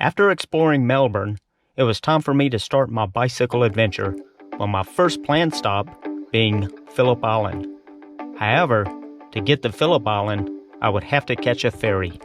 After exploring Melbourne, it was time for me to start my bicycle adventure, with my first planned stop being Phillip Island. However, to get to Phillip Island, I would have to catch a ferry.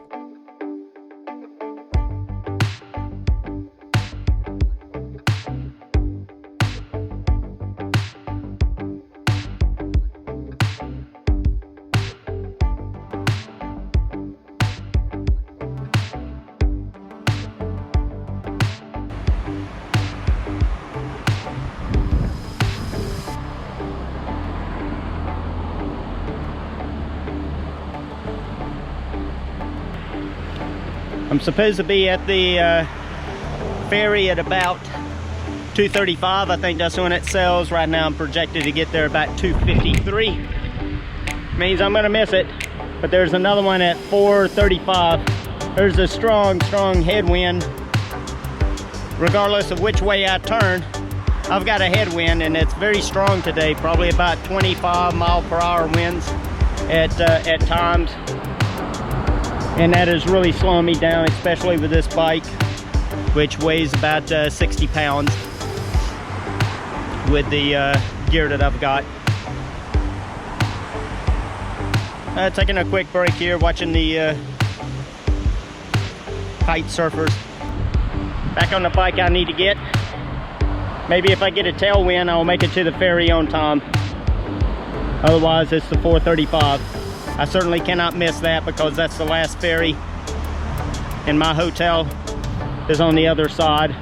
I'm supposed to be at the ferry at about 2:35. I think that's when it sails. Right now I'm projected to get there about 2:53. Means I'm gonna miss it. But there's another one at 4:35. There's a strong headwind. Regardless of which way I turn, I've got a headwind, and it's very strong today. Probably about 25-mile-per-hour winds at times. And that is really slowing me down, especially with this bike, which weighs about 60 pounds with the gear that I've got. Taking a quick break here, watching the kite surfers. Back on the bike I need to get. Maybe if I get a tailwind, I'll make it to the ferry on time. Otherwise, it's the 4:35. I certainly cannot miss that because that's the last ferry, and my hotel is on the other side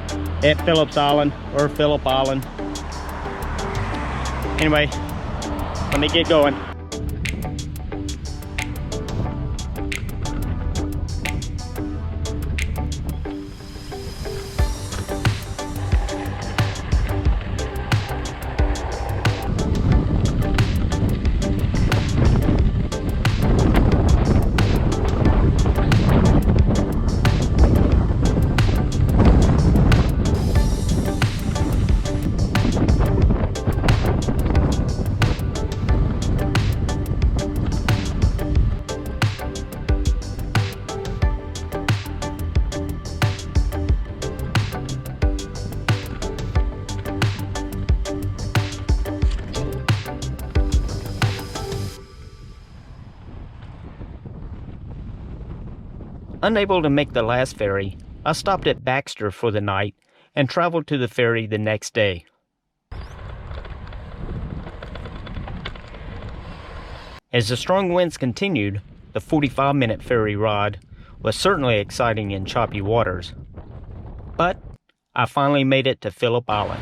at Phillip Island, or Phillip Island. Anyway, let me get going. Unable to make the last ferry, I stopped at Baxter for the night and traveled to the ferry the next day. As the strong winds continued, the 45-minute ferry ride was certainly exciting in choppy waters. But I finally made it to Phillip Island.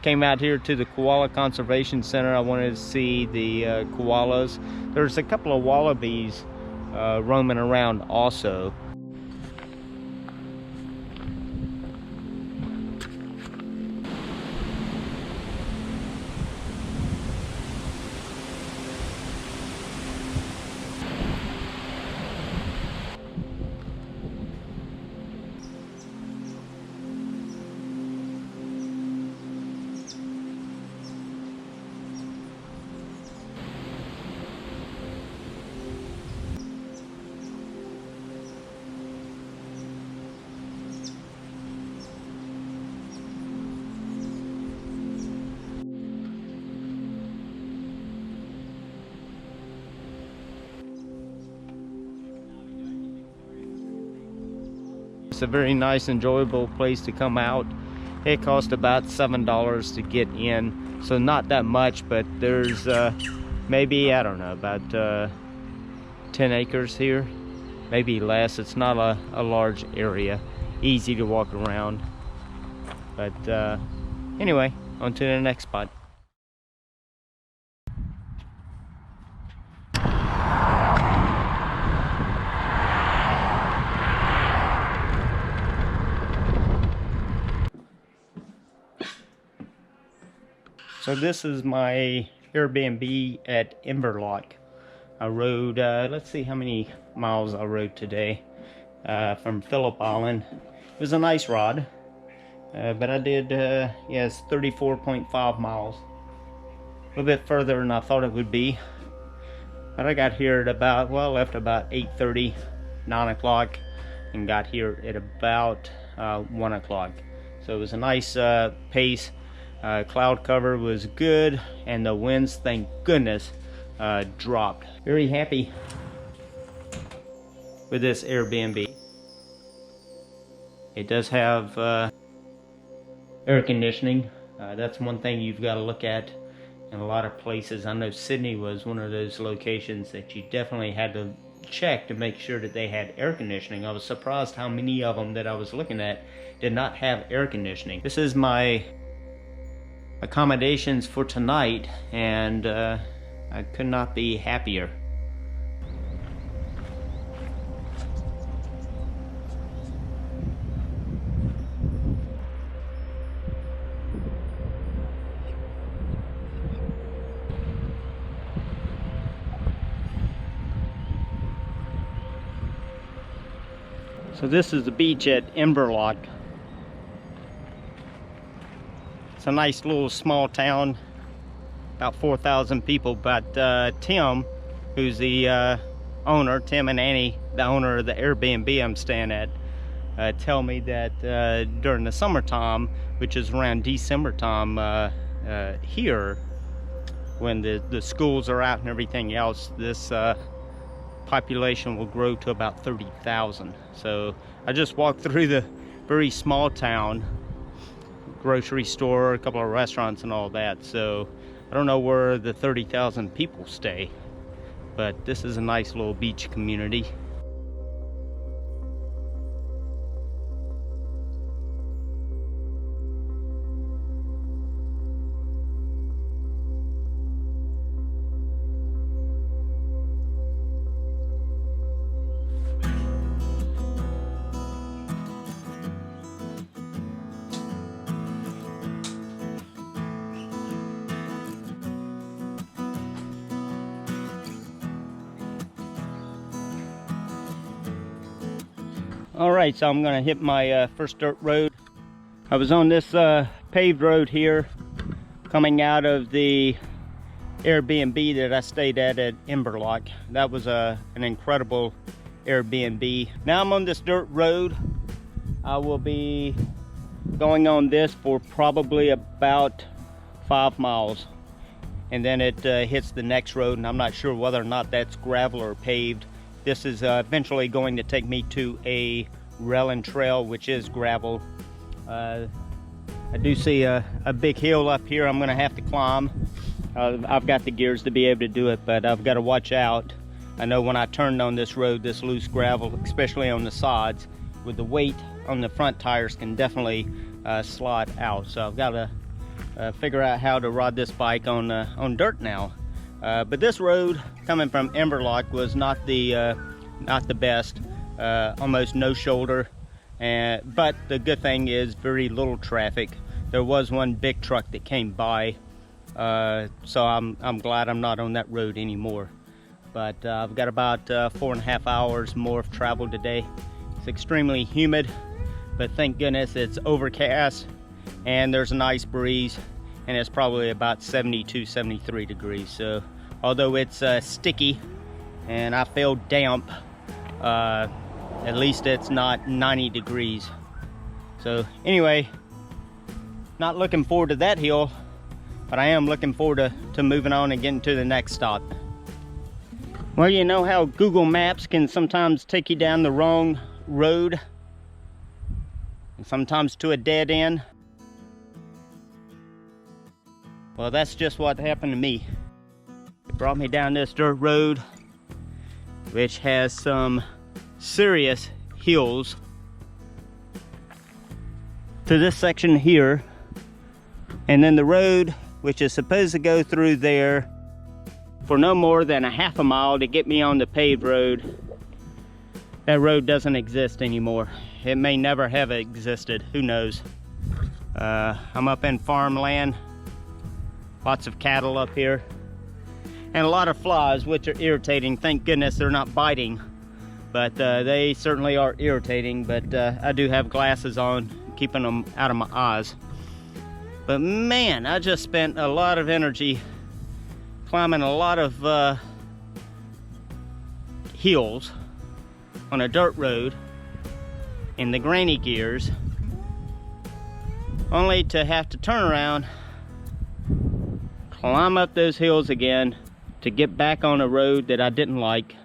Came out here to the Koala Conservation Center. I wanted to see the koalas. There's a couple of wallabies roaming around also. It's a very nice, enjoyable place to come out. It cost about $7 to get in, so not that much, but there's maybe, I don't know, about 10 acres here, maybe less. It's not a large area, easy to walk around. But anyway, on to the next spot. So this is my Airbnb at Inverloch. I rode, let's see how many miles I rode today from Phillip Island It was a nice rod, but I did, yes, 34.5 miles. A little bit further than I thought it would be. But I got here at about, well, left about 8:30, 9 o'clock, and got here at about 1 o'clock. So it was a nice pace. Cloud cover was good, and the winds, thank goodness, dropped. Very happy with this Airbnb. It does have air conditioning. That's one thing you've got to look at in a lot of places. I know Sydney was one of those locations that you definitely had to check to make sure that they had air conditioning. I was surprised how many of them that I was looking at did not have air conditioning. This is my accommodations for tonight, and I could not be happier. So this is the beach at Inverloch. It's a nice little small town, about 4,000 people, but Tim, who's the owner, Tim and Annie, the owner of the Airbnb I'm staying at, tell me that during the summertime, which is around December time here, when the schools are out and everything else, this population will grow to about 30,000. So I just walked through the very small town, grocery store, a couple of restaurants and all that. So I don't know where the 30,000 people stay, but this is a nice little beach community. Alright, so I'm going to hit my first dirt road. I was on this paved road here coming out of the Airbnb that I stayed at Inverloch. That was an incredible Airbnb. Now I'm on this dirt road. I will be going on this for probably about 5 miles. And then it hits the next road, and I'm not sure whether or not that's gravel or paved. This is eventually going to take me to a railing trail, which is gravel. I do see a big hill up here I'm gonna have to climb. I've got the gears to be able to do it, but I've got to watch out. I know when I turned on this road, this loose gravel, especially on the sides, with the weight on the front tires, can definitely slide out. So I've got to figure out how to ride this bike on dirt now. But this road coming from Inverloch was not the best, almost no shoulder, but the good thing is very little traffic. There was one big truck that came by, so I'm glad I'm not on that road anymore. But I've got about 4.5 hours more of travel today. It's extremely humid, but thank goodness it's overcast and there's a nice breeze, and it's probably about 72, 73 degrees. So although it's sticky and I feel damp, at least it's not 90 degrees. So anyway, not looking forward to that hill, but I am looking forward to moving on and getting to the next stop. Well, you know how Google Maps can sometimes take you down the wrong road, and sometimes to a dead end? Well, that's just what happened to me. It brought me down this dirt road, which has some serious hills, to this section here, and then the road, which is supposed to go through there for no more than a half a mile to get me on the paved road. That road doesn't exist anymore. It may never have existed, who knows. I'm up in farmland, lots of cattle up here, and a lot of flies, which are irritating. Thank goodness they're not biting. but they certainly are irritating. But I do have glasses on, keeping them out of my eyes. But man, I just spent a lot of energy climbing a lot of hills on a dirt road in the granny gears, only to have to turn around, climb up those hills again to get back on a road that I didn't like,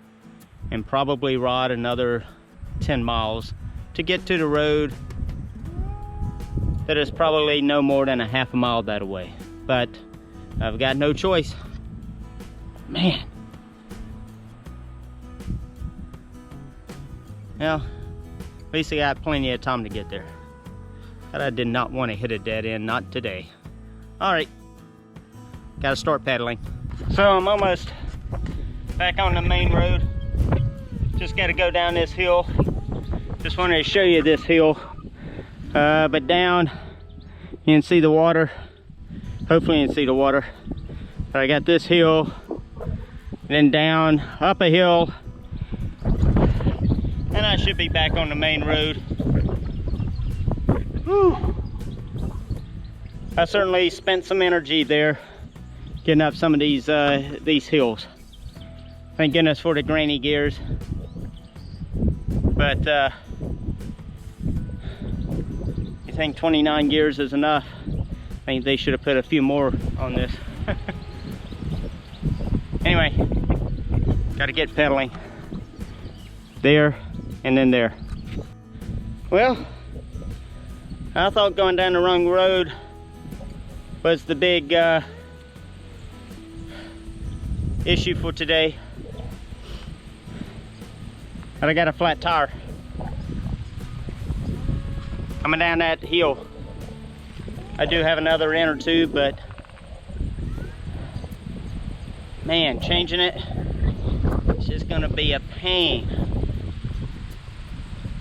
and probably ride another 10 miles to get to the road that is probably no more than a half a mile that way. But I've got no choice. Man. Well, at least I got plenty of time to get there. But I did not want to hit a dead end, not today. All right, gotta start pedaling. So I'm almost back on the main road. Just gotta go down this hill. Just wanted to show you this hill. But down, you can see the water. Hopefully you can see the water. But I got this hill, then down, up a hill, and I should be back on the main road. Whew. I certainly spent some energy there getting up some of these hills. Thank goodness for the granny gears. But you think 29 gears is enough? I think they should have put a few more on this. Anyway, gotta get pedaling. There and then there. Well, I thought going down the wrong road was the big issue for today. But I got a flat tire. Coming down that hill. I do have another inner tube, but man, changing it, it's just gonna be a pain.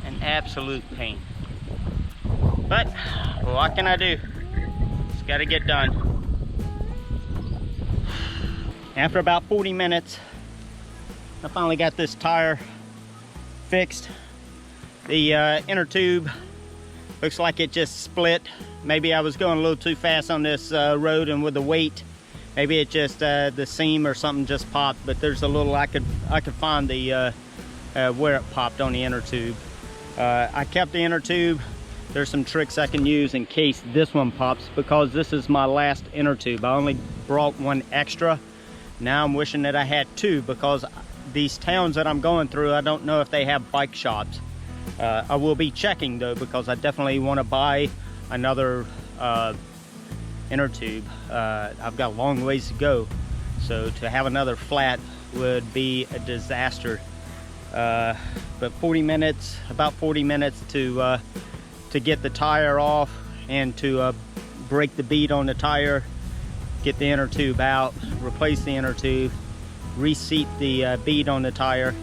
An absolute pain. But what can I do? Just gotta get done. After about 40 minutes, I finally got this tire fixed. The inner tube looks like it just split. Maybe I was going a little too fast on this road, and with the weight, maybe it just the seam or something just popped. But there's a little, I could find the where it popped on the inner tube. I kept the inner tube. There's some tricks I can use in case this one pops, because this is my last inner tube. I only brought one extra. Now I'm wishing that I had two, because these towns that I'm going through, I don't know if they have bike shops. I will be checking though, because I definitely want to buy another inner tube. I've got a long ways to go, so to have another flat would be a disaster. But about 40 minutes to get the tire off and to break the bead on the tire, get the inner tube out, replace the inner tube, reseat the bead on the tire,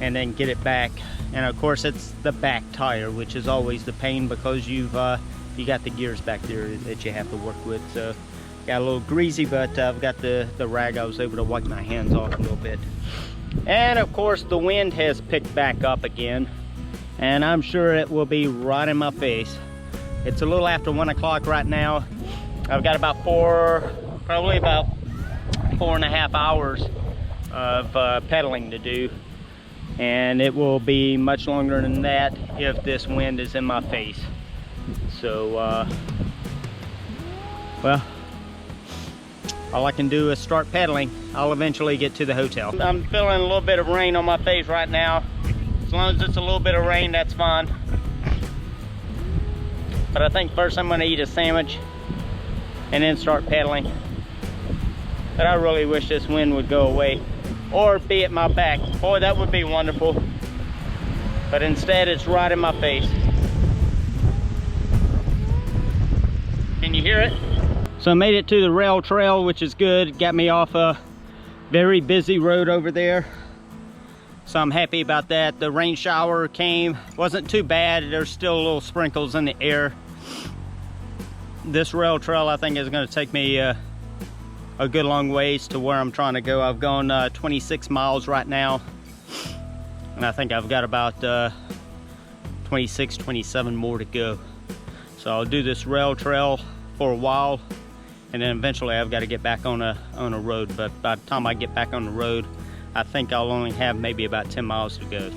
and then get it back. And of course it's the back tire, which is always the pain, because you got the gears back there that you have to work with. So got a little greasy, but I've got the rag. I was able to wipe my hands off a little bit. And of course the wind has picked back up again, and I'm sure it will be right in my face. It's a little after 1 o'clock right now. I've got probably about 4.5 hours of pedaling to do, and it will be much longer than that if this wind is in my face. So well, all I can do is start pedaling. I'll eventually get to the hotel. I'm feeling a little bit of rain on my face right now. As long as it's a little bit of rain, that's fine. But I think first I'm gonna eat a sandwich and then start pedaling. But I really wish this wind would go away, or be at my back. Boy, that would be wonderful. But instead it's right in my face. Can you hear it? So I made it to the rail trail, which is good. Got me off a very busy road over there. So I'm happy about that. The rain shower came, wasn't too bad. There's still little sprinkles in the air. This rail trail I think is gonna take me a good long ways to where I'm trying to go. I've gone 26 miles right now. and I think I've got about 26, 27 more to go. So I'll do this rail trail for a while, and then eventually I've got to get back on a road. But by the time I get back on the road, I think I'll only have maybe about 10 miles to go.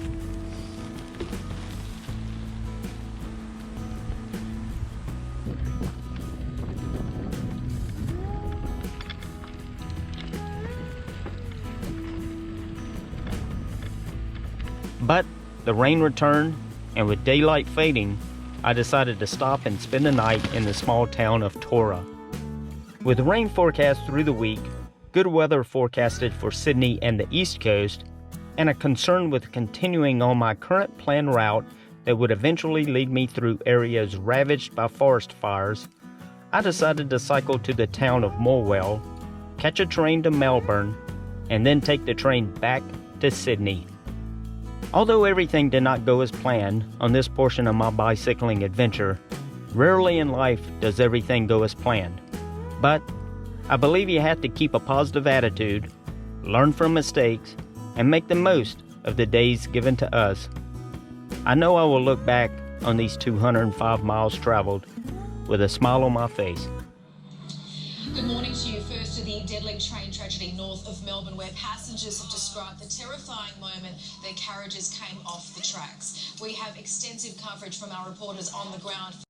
But the rain returned, and with daylight fading, I decided to stop and spend the night in the small town of Tora. With rain forecast through the week, good weather forecasted for Sydney and the East Coast, and a concern with continuing on my current planned route that would eventually lead me through areas ravaged by forest fires, I decided to cycle to the town of Morwell, catch a train to Melbourne, and then take the train back to Sydney. Although everything did not go as planned on this portion of my bicycling adventure, rarely in life does everything go as planned. But I believe you have to keep a positive attitude, learn from mistakes, and make the most of the days given to us. I know I will look back on these 205 miles traveled with a smile on my face. Good morning to you. First to the deadly train tragedy north of Melbourne, where passengers have described the terrifying moment their carriages came off the tracks. We have extensive coverage from our reporters on the ground.